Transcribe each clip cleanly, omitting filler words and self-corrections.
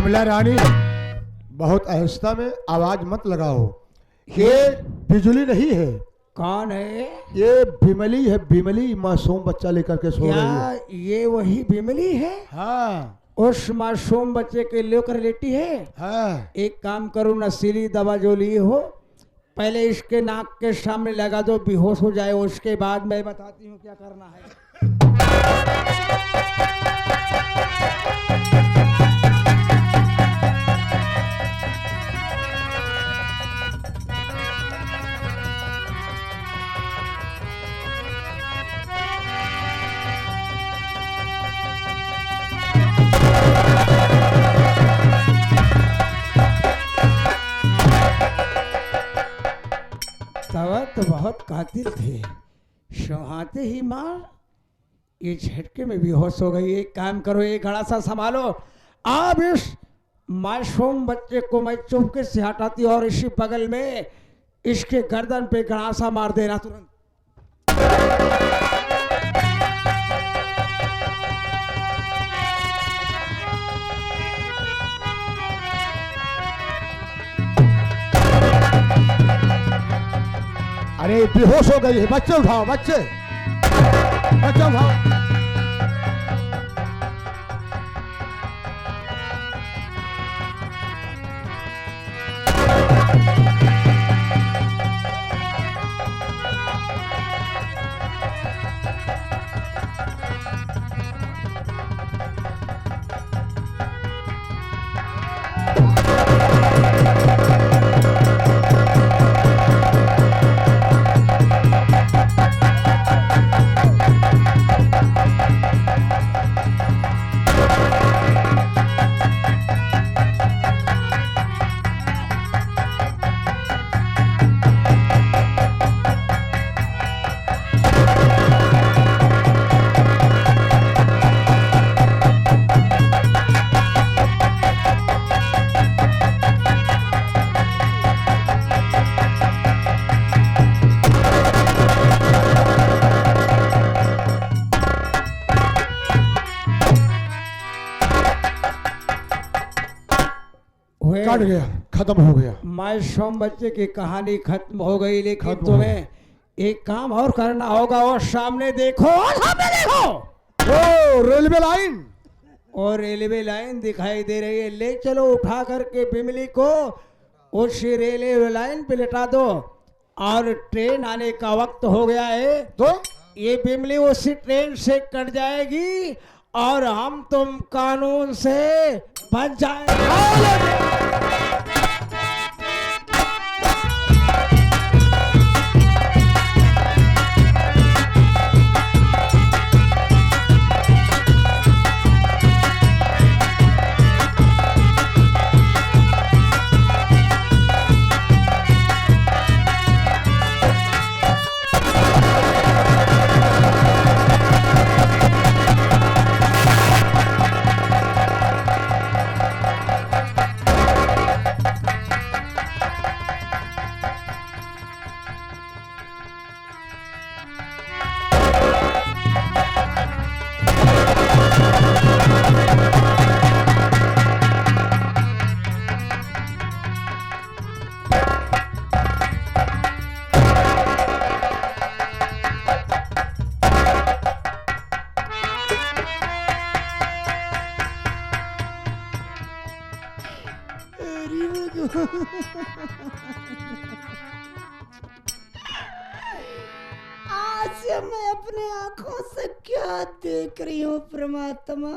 कमला रानी, बहुत आहिस्ता में आवाज मत लगाओ। ये बिजली नहीं है। कौन है? ये बिमली है, बिमली मासूम बच्चा लेकर के सो रही है। ये वही बिमली है? हाँ उस मासूम बच्चे के लेकर लेटी है। हाँ। एक काम करो, नशीली दवा जो लिए हो पहले इसके नाक के सामने लगा दो, बेहोश हो जाए, उसके बाद मैं बताती हूँ क्या करना है। तो बहुत कातिल थे, सुहाते ही मार ये झटके में बेहोश हो गई। एक काम करो, एक घड़ा सा संभालो, आप इस मासूम बच्चे को मैं चुपके से हटाती और इसी बगल में इसके गर्दन पे घड़ा सा मार देना तुरंत। अरे बेहोश हो गई है। बच्चे उठाओ, बच्चे बच्चे उठाओ। कट गया, खत्म हो गया। मासूम बच्चे की कहानी खत्म हो गई, लेकिन तुम्हें एक काम और करना होगा। और सामने देखो, और सामने देखो, ओ रेलवे लाइन, और रेलवे लाइन दिखाई दे रही है। ले चलो उठा करके बिमली को उस रेलवे लाइन पे लेटा दो, और ट्रेन आने का वक्त हो गया है तो ये बिमली उसी ट्रेन से कट जाएगी और हम तुम कानून से बच जाएंगे। आज मैं अपने आंखों से क्या देख रही हूँ परमात्मा,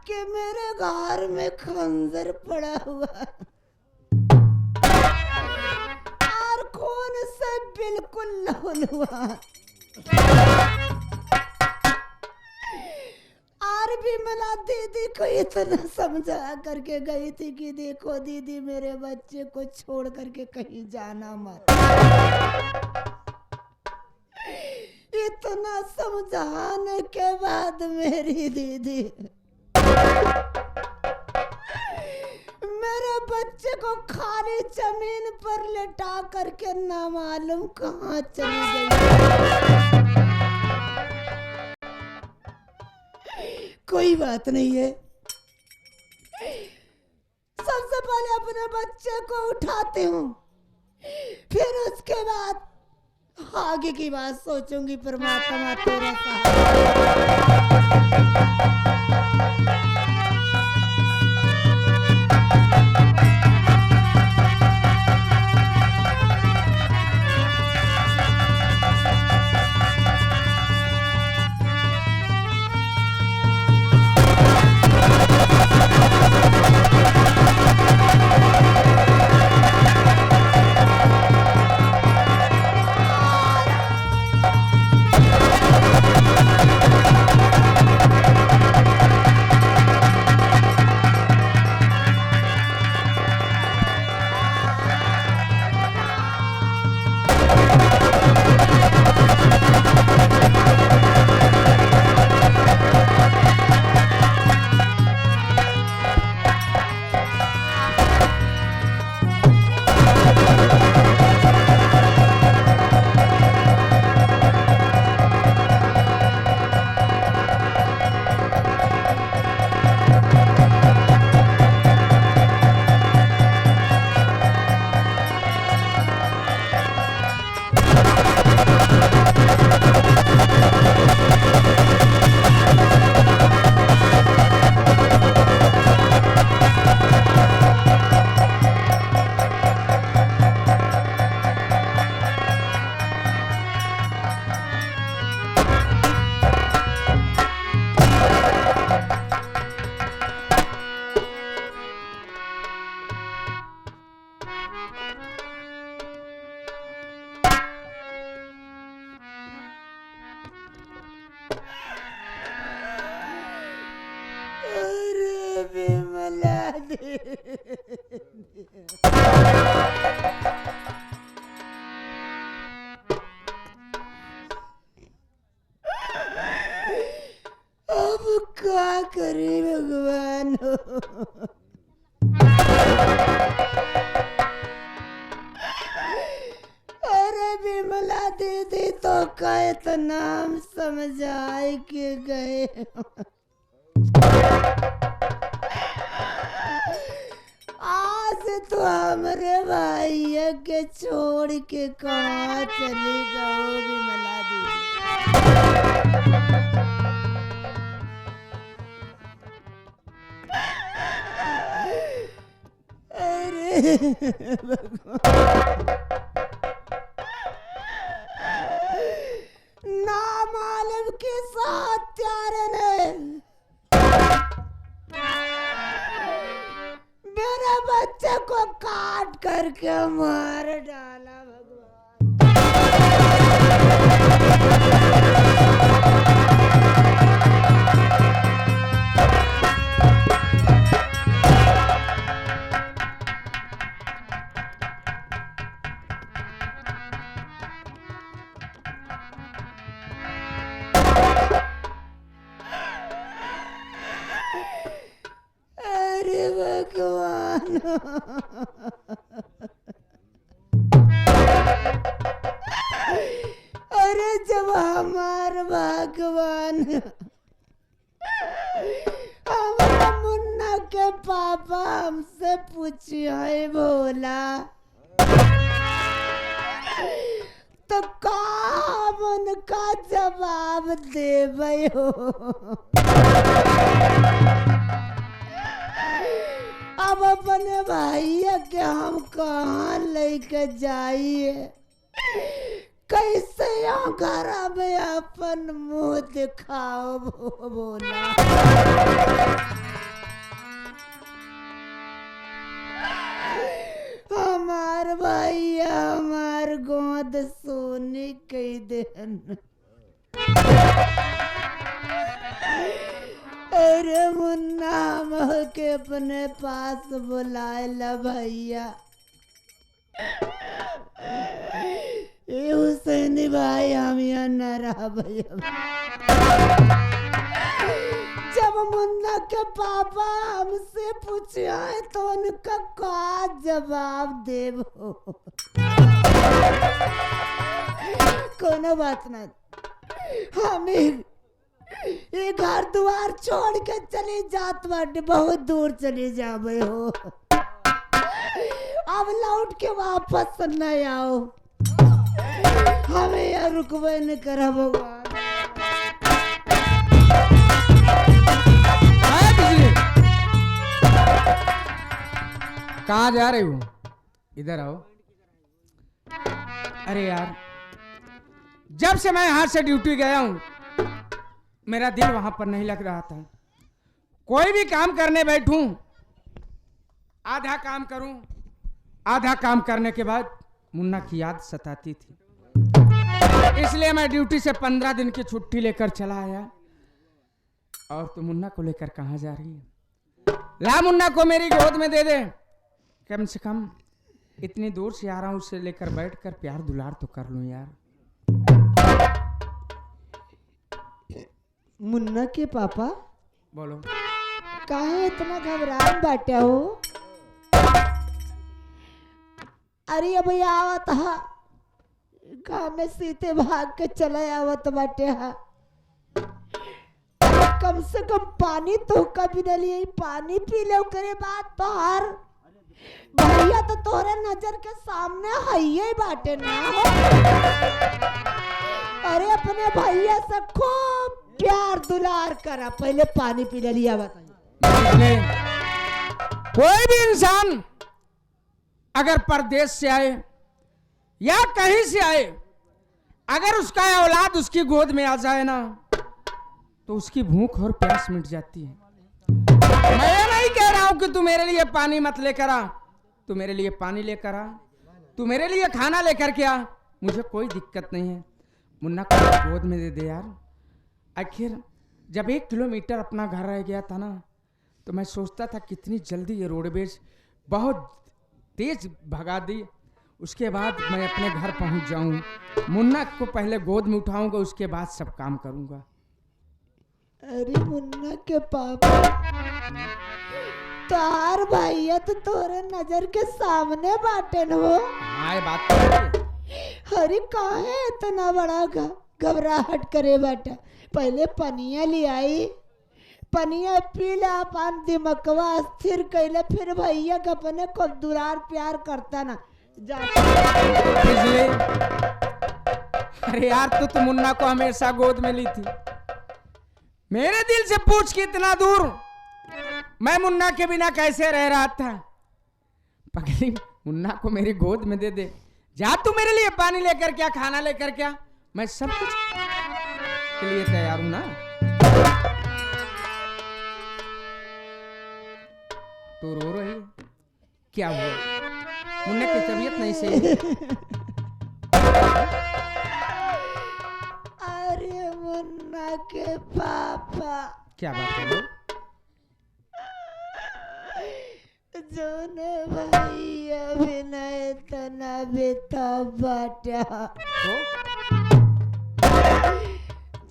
कि मेरे घर में खंजर पड़ा हुआ और खून से बिल्कुल लहूलुआ, और भी मला दीदी को इतना समझा करके गई थी कि देखो दीदी मेरे बच्चे को छोड़ करके कहीं जाना मत। इतना समझाने के बाद मेरी दीदी मेरे बच्चे को खाली जमीन पर लेटा करके ना मालूम कहाँ चली गई। कोई बात नहीं है। सबसे पहले अपने बच्चे को उठाती हूँ, फिर उसके बाद आगे की बात सोचूंगी। परमात्मा तेरा विमला दे। अब क्या करे भगवान। अरे विमला दीदी तो कहे तो नाम समझ आए के गए। आज तो हमरे भाई के छोड़ के कहाँ चली गओ विमला दीदी। अरे ना मालूम के साथ त्यारे ने मेरे बच्चे को काट करके मार डाला भगवान। अरे भगवान। अरे जब हमार भगवान हमारा मुन्ना के पापा हमसे पूछे बोला तो का हम उनका जवाब देवे हो। अब अपने भाई के हम कहाँ लेके जाइए, कैसे यहाँ घर में अपन मुंह दिखाओ बोला। हमार भाई हमार गोद सोने कई दिन। अरे मुन्ना हम के अपने पास बुलाए ला भैया। ये हुसैनी भाई हम यहाँ न रहा भैया। जब मुन्ना के पापा हमसे पूछे तो उनका का जवाब देबो। कोनो बात ना, हमें ये घर द्वार छोड़ के चली जात बाटे, बहुत दूर चली जाबे हो, अब लौट के वापस न आओ, हमें यहाँ रुकबे न करा भगवान। कहाँ जा रहे हो? इधर आओ। अरे यार, जब से मैं यहाँ से ड्यूटी गया हूँ मेरा दिल वहां पर नहीं लग रहा था। कोई भी काम करने बैठूं, आधा काम करूं, आधा काम करने के बाद मुन्ना की याद सताती थी, इसलिए मैं ड्यूटी से 15 दिन की छुट्टी लेकर चला आया। और तू मुन्ना को लेकर कहाँ जा रही है? ला मुन्ना को मेरी गोद में दे दे, कम से कम इतनी दूर से आ रहा हूं, उसे लेकर बैठकर प्यार दुलार तो कर लूं यार। मुन्ना के पापा बोलो। काहे इतना घबरान बाटे हो? अरे अब आवत हा, गाँव में सीते भाग के चले आवत बाटे हा, कम से कम पानी तो कभी न लिए, पानी पी ले करे बाद तो हार भैया तो तोरे नजर के सामने है बाटे ना हो। अरे अपने भैया से खूब प्यार दुलार करा, पहले पानी पी ले लिया। बताइए, कोई भी इंसान अगर परदेश से आए या कहीं से आए, अगर उसका औलाद उसकी गोद में आ जाए ना तो उसकी भूख और प्यास मिट जाती है। मैं नहीं कह रहा हूं कि तू मेरे लिए पानी मत लेकर आ, तू मेरे लिए पानी लेकर आ, तू मेरे लिए खाना लेकर के आ, मुझे कोई दिक्कत नहीं है। मुन्ना को गोद में दे दे यार। आखिर जब 1 किलोमीटर अपना घर रह गया था ना तो मैं सोचता था कितनी जल्दी ये रोडवेज बहुत तेज भगा दी, उसके बाद मैं अपने घर पहुंच जाऊं, मुन्ना को पहले गोद में उठाऊंगा, उसके बाद सब काम करूंगा। अरे मुन्ना के पापा, तार भैया तो तोरे नजर के सामने बाटे न हो। हाँ ये बात तो है। अरे काहे इतना बड़ा घबराहट करे बाटा, पहले पनिया ले आई, पनिया पी ला, पान दिमकवा स्थिर कैले, फिर भैया के अपने को दुलार प्यार करता ना जाता। अरे यार तू मुन्ना को हमेशा गोद में ली थी, मेरे दिल से पूछ के इतना दूर मैं मुन्ना के बिना कैसे रह रहा था। पगली, मुन्ना को मेरी गोद में दे दे, जा तू मेरे लिए पानी लेकर क्या, खाना लेकर क्या, मैं सब कुछ के लिए तैयार हूं ना। तू रो रही है, क्या हुआ? मुन्ना की तबीयत नहीं सही। अरे मुन्ना के पापा, क्या बात है? जोने भैया विनय तना बेटा बाटा,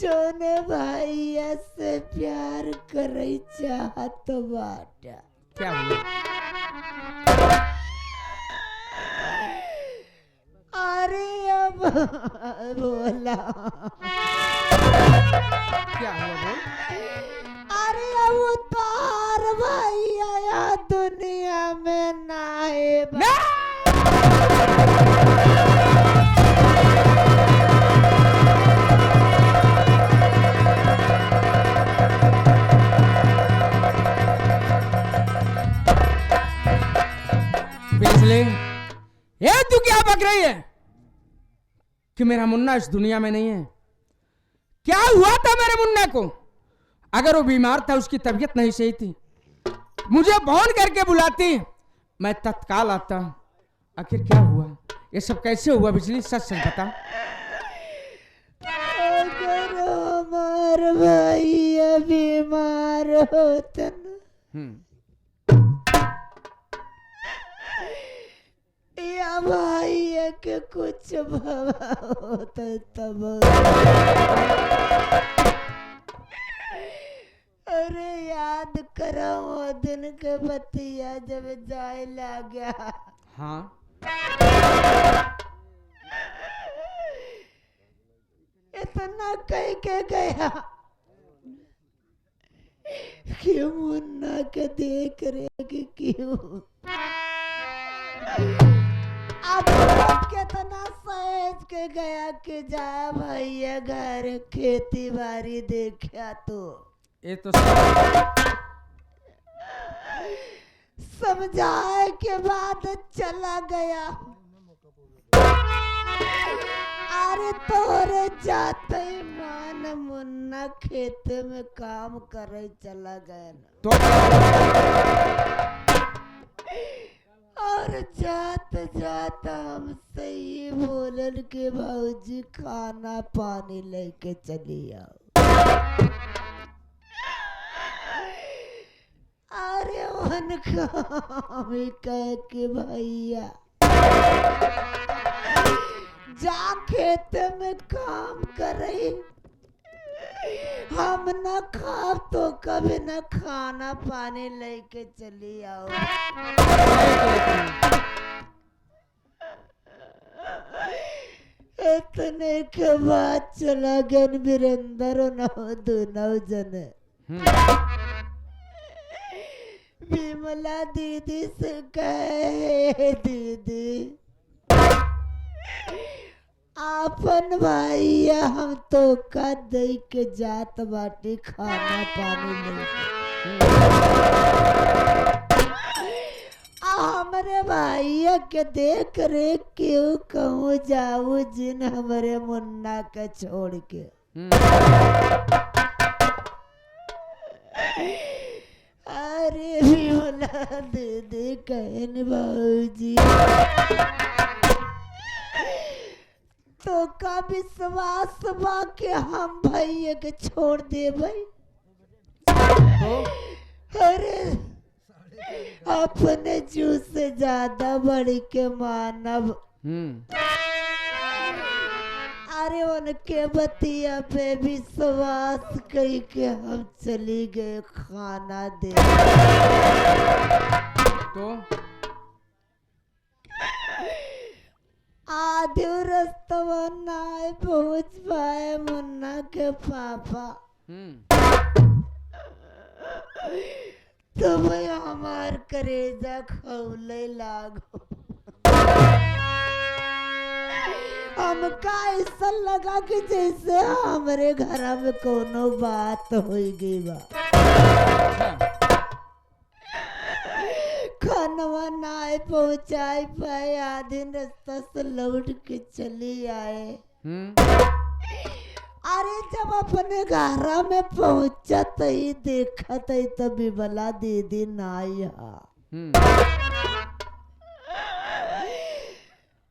जोने भैया से प्यार करे चाहत बाटा। क्या हुआ? अरे अब बोला, क्या हुआ बोल? अरे अब तार भैया यहाँ दुनिया में ना है ना! बिजली, ये तू क्या बक रही है कि मेरा मुन्ना इस दुनिया में नहीं है? क्या हुआ था मेरे मुन्ना को? अगर वो बीमार था, उसकी तबीयत नहीं सही थी, मुझे फोन करके बुलाती, मैं तत्काल आता। आखिर क्या हुआ? ये सब कैसे हुआ बिजली? सच सच बता। अगर हमार भैया बीमार होता ना, या भैया के कुछ भवा होता तब। अरे याद करो वो दिन के बतिया जब जाए लगा। हाँ, इतना कह के गया, क्यों मुन्ना के देख रहे कि क्यों? अब कितना सहज के गया कि जा भैया घर खेती बाड़ी देखा तो ये तो समझाए के बाद चला गया। अरे तोरे जाते ही मान मुन्ना खेत में काम करे चला गया ना। तो और जात जात हमसे ये बोलन के भाऊजी खाना पानी लेके चली आओ। अरे उनका हमें कह के भैया जा खेत में काम करे, हम न खा तो कभी न खाना पानी लेके चली आओ। इतने के बाद चला गन वीरेंद्र नौ जने विमला दीदी से कहे दीदी आपन भैया हम तो का दे के जात बाटी खाना पानी लेके हमारे भैया के देख रेख क्यों कहूँ जाऊ जिन हमारे मुन्ना के छोड़ के। अरे विमला दीदी कहन बाबूजी तो का विश्वास बा के हम भैया के छोड़ देबै? अरे अपने जू से ज्यादा बड़ी के मानव। अरे उनके बतिया पे विश्वास कही के हम चली गए खाना दे। तो आधे रास्ता ना पहुंच पाए मुन्ना के पापा। तो भाई हमार करेजा खौले लागो। हमका ऐसा लगा कि जैसे हमारे घर में कोनो बात हो गई बा। खानवा ना पहुंचाई पाए, आधे रास्ता से लौट के चली आए। अरे जब अपने घर में पहुंचा ही देखा तब विमला दीदी ना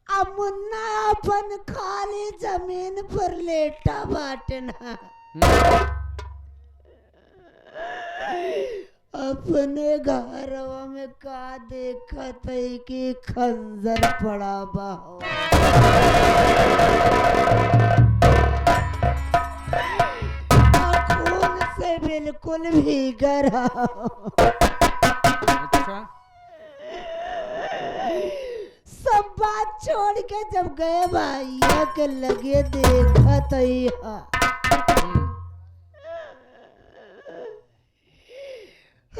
अब मुन्ना अपन खाली जमीन पर लेटा बाटना अपने घरवा में का देखत है कि खंजर पड़ा बा खून से बिल्कुल भीगा रहा। अच्छा सब बात छोड़ के जब गए भैया के लगे देखा तो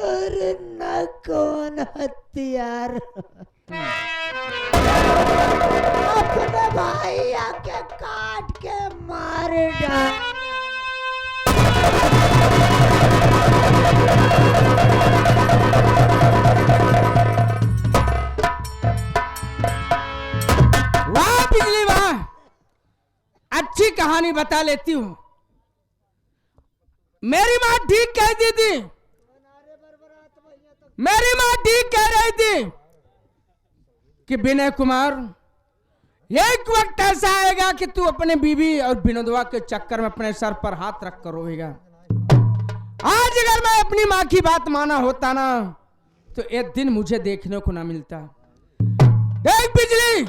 अरे न कौन हथियार अपने भैया के काट के मार डाल। वाह बिजली वाह, अच्छी कहानी बता लेती हूँ। मेरी माँ ठीक कहती थी, मेरी माँ ठीक कह रही थी कि विनय कुमार एक वक्त ऐसा आएगा कि तू अपने बीवी और विनोदवा के चक्कर में अपने सर पर हाथ रख कर रोएगा। आज अगर मैं अपनी माँ की बात माना होता ना तो एक दिन मुझे देखने को ना मिलता। देख बिजली,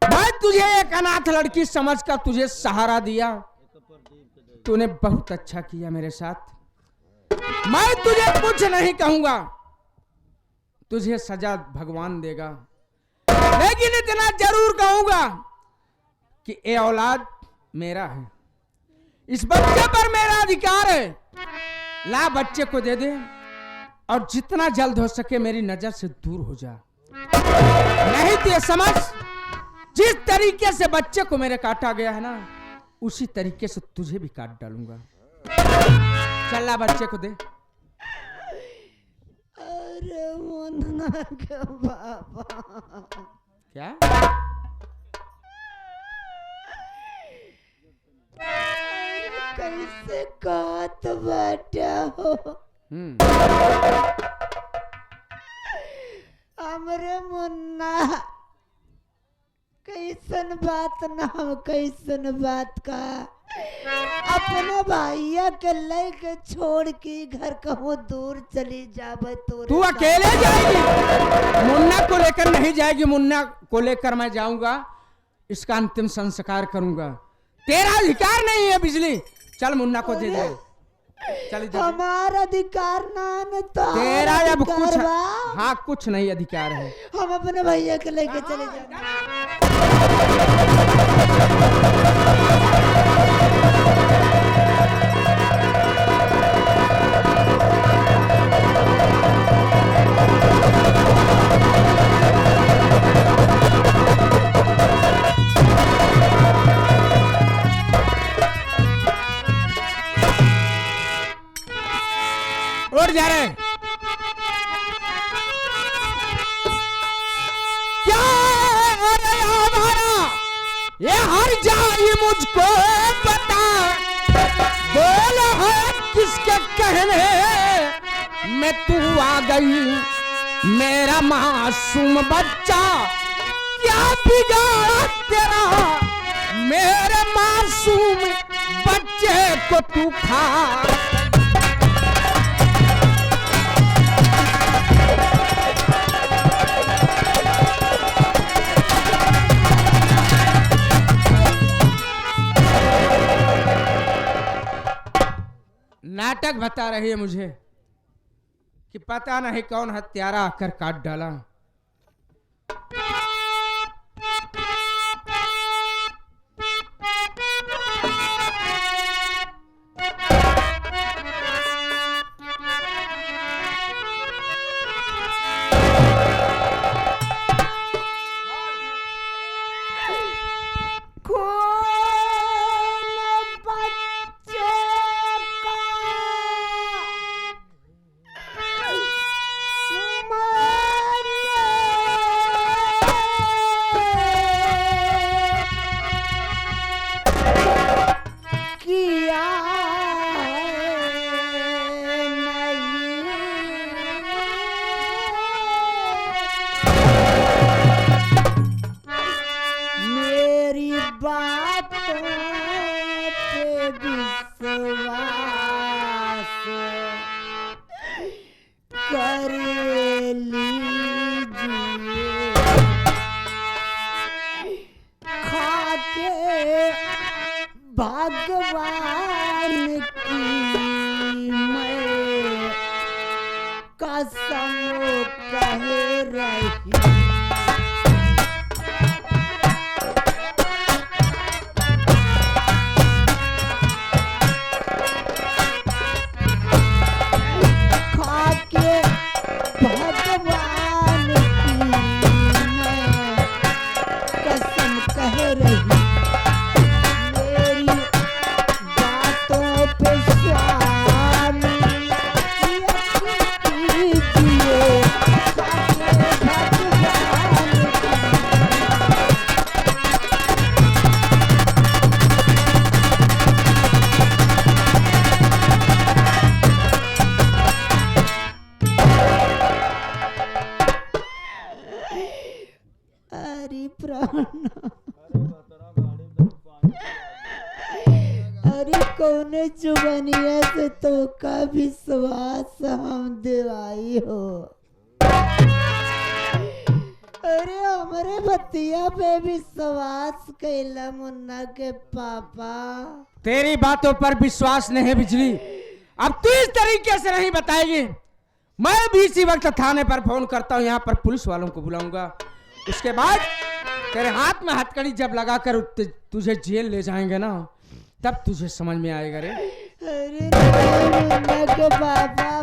मैं तुझे एक अनाथ लड़की समझकर तुझे सहारा दिया, तूने बहुत अच्छा किया मेरे साथ। मैं तुझे कुछ नहीं कहूंगा, तुझे सजा भगवान देगा, लेकिन इतना जरूर कहूंगा कि ये औलाद मेरा है, इस बच्चे पर मेरा अधिकार है। ला बच्चे को दे दे और जितना जल्द हो सके मेरी नजर से दूर हो जा। नहीं तो ये समझ, जिस तरीके से बच्चे को मेरे काटा गया है ना, उसी तरीके से तुझे भी काट डालूंगा। चल ला बच्चे को दे। अरे मुन्ना के बाबा, क्या? कैसे काट बेटा हो? हमरे मुन्ना कैसन बात ना, हम कैसन बात का अपने भैया के लेके छोड़ के घर कहूँ दूर चली जाबे। तू अकेले जाएगी? मुन्ना को लेकर नहीं जाएगी, मुन्ना को लेकर मैं जाऊंगा, इसका अंतिम संस्कार करूंगा। तेरा अधिकार नहीं है बिजली। चल मुन्ना को दे दे। चल हमारा अधिकार ना तो तेरा अब कुछ, हाँ कुछ नहीं अधिकार है। हम अपने भैया के लेके चले जाएंगे। उठ जा रहे क्या? अरे हमारा ये हर जाई मुझको बता, बोल है किसके कहने में तू आ गई मेरा मासूम बच्चा, क्या बिगाड़ा तेरा मेरे मासूम बच्चे को तू खा। नाटक बता रही है मुझे कि पता नहीं कौन हत्यारा आकर काट डाला। भगवान की मैं कसम कह रही। अरे कौने जुबानिया से तो का विश्वास हम दिवाई हो। अरे हमारे बतिया पे विश्वास कैला मुन्ना के पापा। तेरी बातों पर विश्वास नहीं है बिजली। अब तू इस तरीके से नहीं बताएगी। मैं भी इसी वक्त थाने पर फोन करता हूँ, यहाँ पर पुलिस वालों को बुलाऊंगा। उसके बाद तेरे हाथ में हथकड़ी जब लगाकर तुझे जेल ले जाएंगे ना, तब तुझे समझ में आएगा रे। अरे मुन्ना के गो बाबा